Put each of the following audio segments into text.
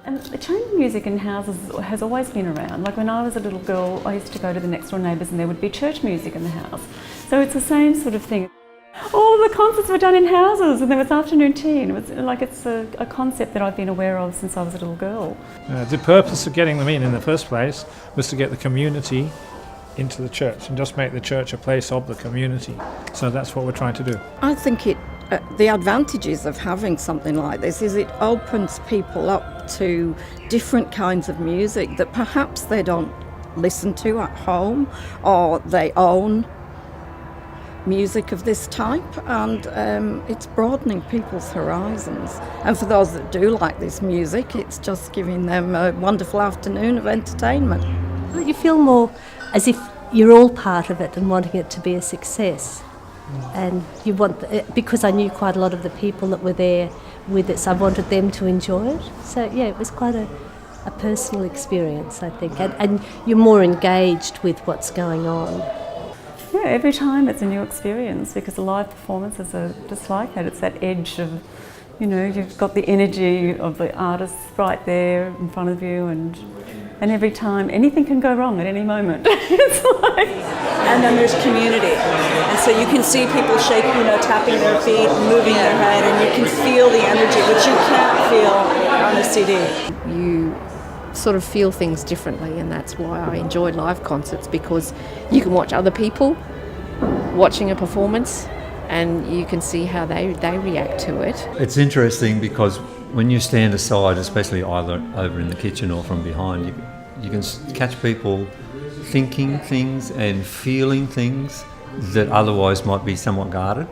And the chamber music in houses has always been around. Like when I was a little girl, I used to go to the next door neighbours and there would be church music in the house. So it's the same sort of thing. All the concerts were done in houses and there was afternoon tea, and it's a concept that I've been aware of since I was a little girl. The purpose of getting them in the first place was to get the community into the church and just make the church a place of the community. So that's what we're trying to do. I think the advantages of having something like this is it opens people up to different kinds of music that perhaps they don't listen to at home, or they own music of this type, and it's broadening people's horizons. And for those that do like this music, it's just giving them a wonderful afternoon of entertainment. You feel more as if you're all part of it and wanting it to be a success. And you want, because I knew quite a lot of the people that were there with it, so I wanted them to enjoy it. So yeah, it was quite a personal experience, I think, and you're more engaged with what's going on. Yeah, every time it's a new experience, because the live performances are just like that. It's that edge of, you've got the energy of the artists right there in front of you, and every time anything can go wrong at any moment. It's like... And then there's community, and so you can see people shaking, tapping their feet, moving their head, and you can feel the energy, which you can't feel on a CD. You sort of feel things differently, and that's why I enjoy live concerts, because you can watch other people watching a performance and you can see how they react to it. It's interesting because when you stand aside, especially either over in the kitchen or from behind, you can catch people thinking things and feeling things that otherwise might be somewhat guarded.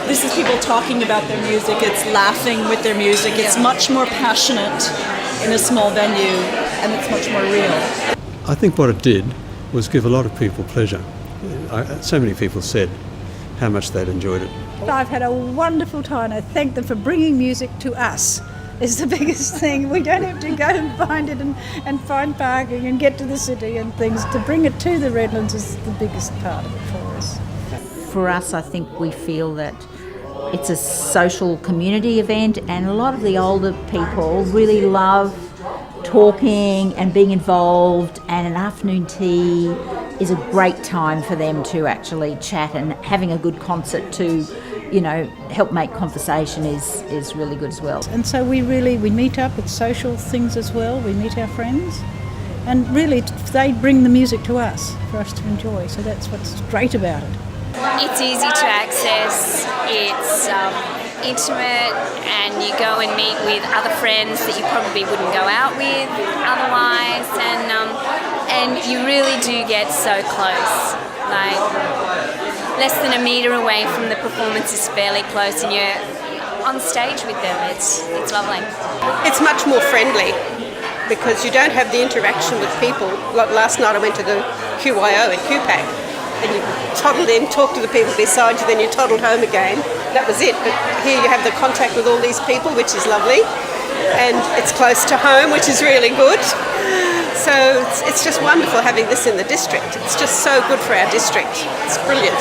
This is people talking about their music, it's laughing with their music, it's much more passionate in a small venue, and it's much more real. I think what it did was give a lot of people pleasure. So many people said how much they'd enjoyed it. I've had a wonderful time. I thank them for bringing music to us. It's the biggest thing. We don't have to go and find it and find parking and get to the city and things. To bring it to the Redlands is the biggest part of it for us. For us, I think we feel that it's a social community event, and a lot of the older people really love talking and being involved, and an afternoon tea is a great time for them to actually chat, and having a good concert to help make conversation is really good as well. And so we meet up at social things as well. We meet our friends, and really they bring the music to us for us to enjoy. So that's what's great about it. It's easy to access, it's intimate, and you go and meet with other friends that you probably wouldn't go out with otherwise, and you really do get so close. Like, less than a metre away from the performance is fairly close, and you're on stage with them. It's lovely. It's much more friendly because you don't have the interaction with people. Like last night I went to the QYO in QPAC, and you toddled in, talked to the people beside you, then you toddled home again. That was it. But here you have the contact with all these people, which is lovely, and it's close to home, which is really good. So it's just wonderful having this in the district. It's just so good for our district. It's brilliant.